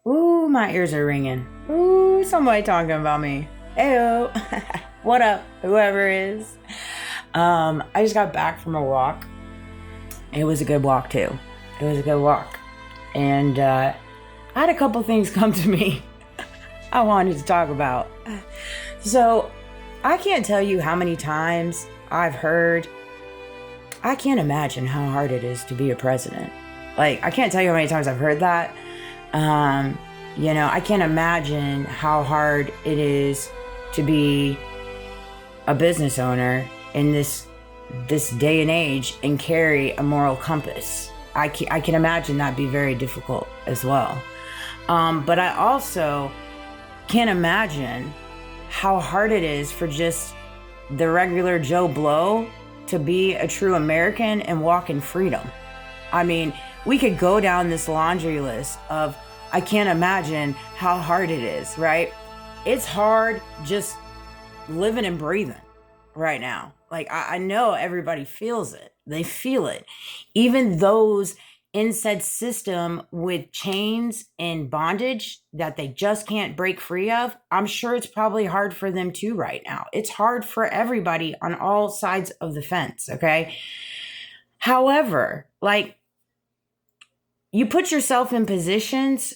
Ooh, my ears are ringing. Ooh, somebody talking about me. Heyo. What up, whoever is? I just got back from a walk. It was a good walk too. It was a good walk. And I had a couple things come to me I wanted to talk about. So I can't tell you how many times I've heard, I can't imagine how hard it is to be a president. Like, I can't tell you how many times I've heard that. I can't imagine how hard it is to be a business owner in this day and age and carry a moral compass. I can imagine that be very difficult as well. But I also can't imagine how hard it is for just the regular Joe Blow to be a true American and walk in freedom. I mean, we could go down this laundry list of, I can't imagine how hard it is, right? It's hard just living and breathing right now. Like, I know everybody feels it. They feel it. Even those in said system with chains and bondage that they just can't break free of, I'm sure it's probably hard for them too right now. It's hard for everybody on all sides of the fence, okay? However, like, you put yourself in positions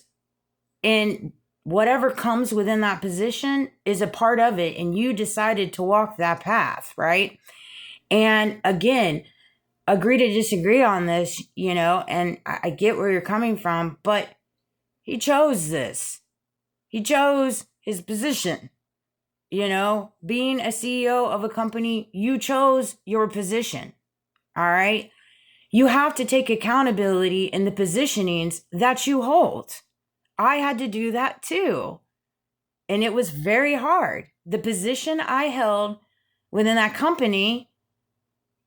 and whatever comes within that position is a part of it, and you decided to walk that path, right? And again, agree to disagree on this, and I get where you're coming from, but he chose this. He chose his position. Being a CEO of a company, you chose your position. All right? You have to take accountability in the positionings that you hold. I had to do that too. And it was very hard. The position I held within that company,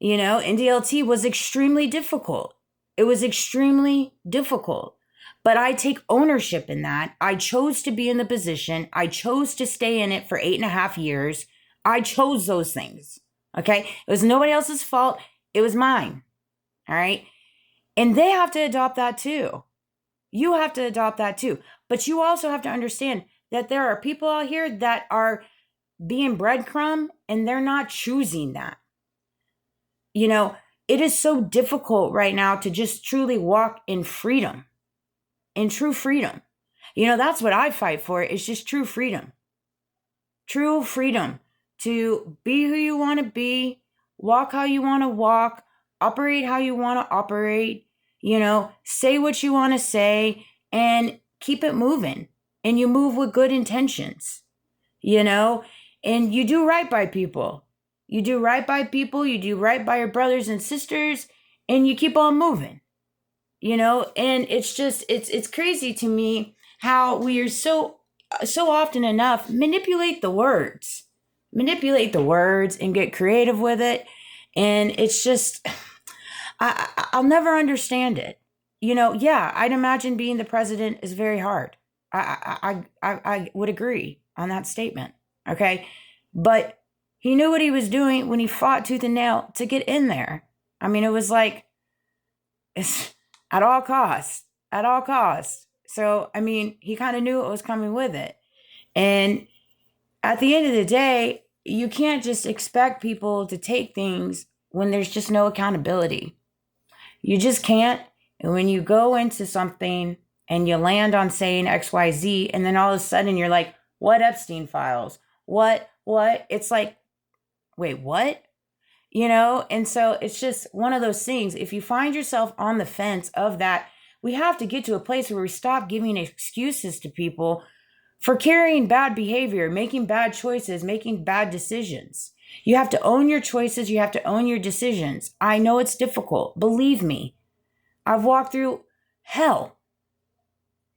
NDLT, was extremely difficult. It was extremely difficult. But I take ownership in that. I chose to be in the position. I chose to stay in it for 8.5 years. I chose those things. Okay? It was nobody else's fault. It was mine. All right? And they have to adopt that too. You have to adopt that too. But you also have to understand that there are people out here that are being breadcrumb and they're not choosing that. It is so difficult right now to just truly walk in freedom, in true freedom. That's what I fight for, is just true freedom. True freedom to be who you want to be, walk how you want to walk, operate how you want to operate, say what you want to say, and keep it moving. And you move with good intentions, and you do right by people. You do right by people, you do right by your brothers and sisters, and you keep on moving, and it's just, it's crazy to me how we are so often enough manipulate the words and get creative with it. And it's just, I'll never understand it. Yeah, I'd imagine being the president is very hard. I would agree on that statement. Okay. But he knew what he was doing when he fought tooth and nail to get in there. I mean, it was like, it's at all costs. So, I mean, he kind of knew what was coming with it. And at the end of the day, you can't just expect people to take things when there's just no accountability. You just can't. And when you go into something and you land on saying XYZ, and then all of a sudden you're like, what Epstein files? What? It's like, wait, what? And so it's just one of those things. If you find yourself on the fence of that, we have to get to a place where we stop giving excuses to people for carrying bad behavior, making bad choices, making bad decisions. You have to own your choices. You have to own your decisions. I know it's difficult. Believe me. I've walked through hell,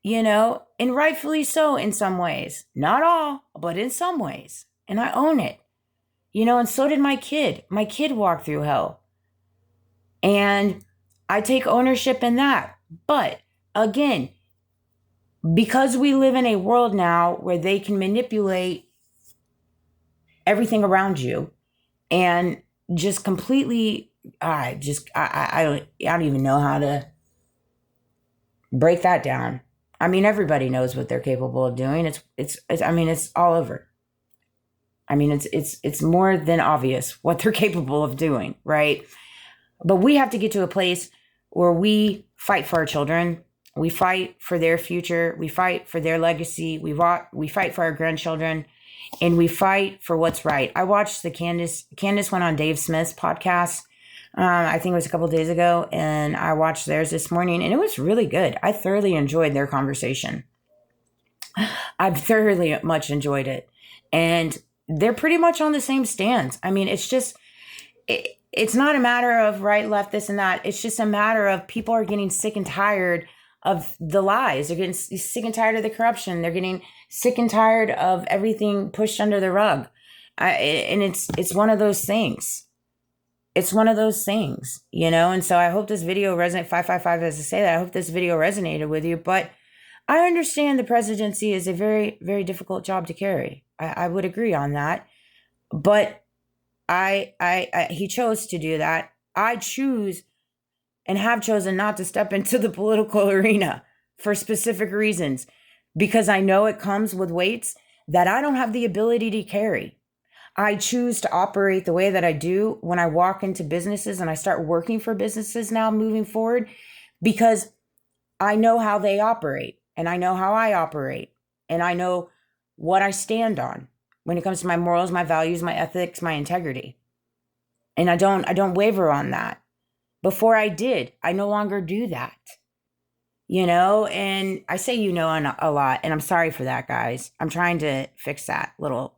and rightfully so in some ways. Not all, but in some ways. And I own it. And so did my kid. My kid walked through hell. And I take ownership in that. But again, because we live in a world now where they can manipulate everything around you and just completely, I don't even know how to break that down. I mean, everybody knows what they're capable of doing. It's I mean, it's all over. I mean, it's more than obvious what they're capable of doing, right? But we have to get to a place where we fight for our children. We fight for their future. We fight for their legacy. We fight for our grandchildren, and we fight for what's right. I watched the Candace went on Dave Smith's podcast. I think it was a couple days ago, and I watched theirs this morning, and it was really good. I thoroughly enjoyed their conversation. I've thoroughly much enjoyed it, and they're pretty much on the same stance. I mean, it's just it's not a matter of right, left, this and that. It's just a matter of people are getting sick and tired of the lies. They're getting sick and tired of the corruption. They're getting sick and tired of everything pushed under the rug. And it's one of those things. It's one of those things, you know? And so I hope this video resonated. 555 has to say that. I hope this video resonated with you. But I understand the presidency is a very, very difficult job to carry. I would agree on that. But he chose to do that. I choose and have chosen not to step into the political arena for specific reasons, because I know it comes with weights that I don't have the ability to carry. I choose to operate the way that I do when I walk into businesses and I start working for businesses now moving forward, because I know how they operate and I know how I operate and I know what I stand on when it comes to my morals, my values, my ethics, my integrity. And I don't waver on that. Before I did, I no longer do that. You know, and I say a lot, and I'm sorry for that, guys. I'm trying to fix that little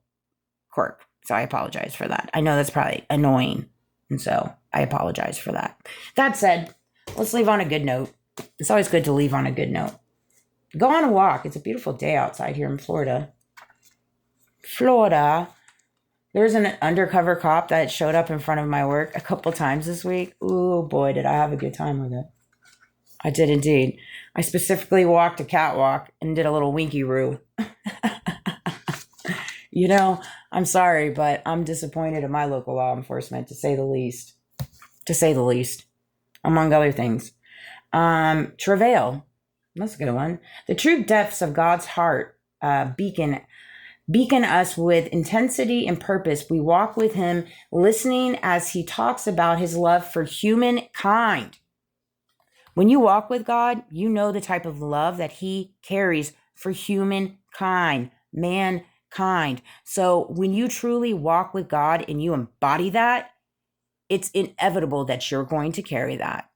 quirk. So I apologize for that. I know that's probably annoying. And so I apologize for that. That said, let's leave on a good note. It's always good to leave on a good note. Go on a walk. It's a beautiful day outside here in Florida. There's an undercover cop that showed up in front of my work a couple times this week. Ooh, boy, did I have a good time with it. I did indeed. I specifically walked a catwalk and did a little winky-roo. You know, I'm sorry, but I'm disappointed in my local law enforcement, to say the least. To say the least, among other things. Travail. That's a good one. The true depths of God's heart beacon us with intensity and purpose. We walk with him, listening as he talks about his love for humankind. When you walk with God, you know the type of love that he carries for humankind, mankind. So when you truly walk with God and you embody that, it's inevitable that you're going to carry that.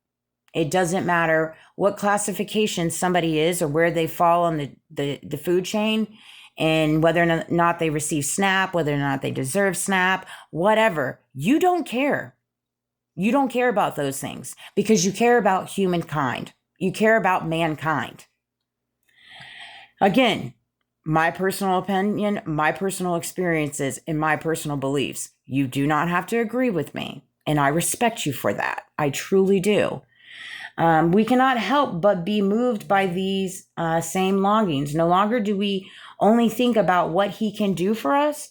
It doesn't matter what classification somebody is or where they fall on the food chain, and whether or not they receive SNAP, whether or not they deserve SNAP, whatever. You don't care. You don't care about those things because you care about humankind. You care about mankind. Again, my personal opinion, my personal experiences, and my personal beliefs. You do not have to agree with me, and I respect you for that. I truly do. We cannot help but be moved by these same longings. No longer do we only think about what he can do for us.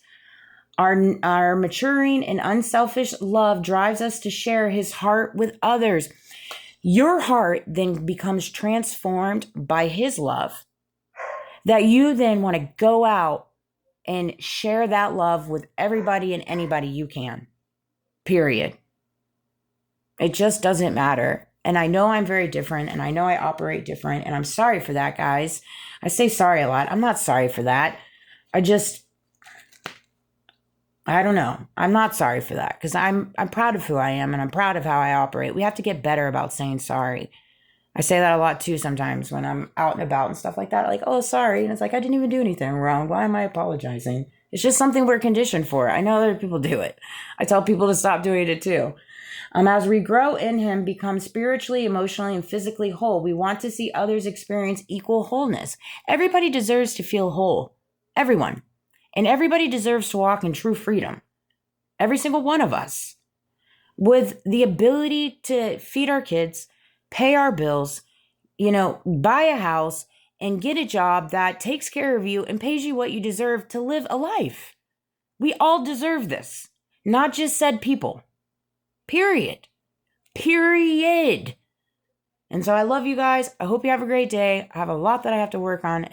Our maturing and unselfish love drives us to share his heart with others. Your heart then becomes transformed by his love, that you then want to go out and share that love with everybody and anybody you can. Period. It just doesn't matter. And I know I'm very different, and I know I operate different, and I'm sorry for that, guys. I say sorry a lot. I'm not sorry for that. I don't know. I'm not sorry for that, because I'm proud of who I am, and I'm proud of how I operate. We have to get better about saying sorry. I say that a lot too sometimes when I'm out and about and stuff like that. Like, oh, sorry. And it's like, I didn't even do anything wrong. Why am I apologizing? It's just something we're conditioned for. I know other people do it. I tell people to stop doing it too. As we grow in him, become spiritually, emotionally, and physically whole, we want to see others experience equal wholeness. Everybody deserves to feel whole. Everyone. And everybody deserves to walk in true freedom. Every single one of us. With the ability to feed our kids, pay our bills, buy a house, and get a job that takes care of you and pays you what you deserve to live a life. We all deserve this. Not just said people. Period. And so I love you guys. I hope you have a great day. I have a lot that I have to work on.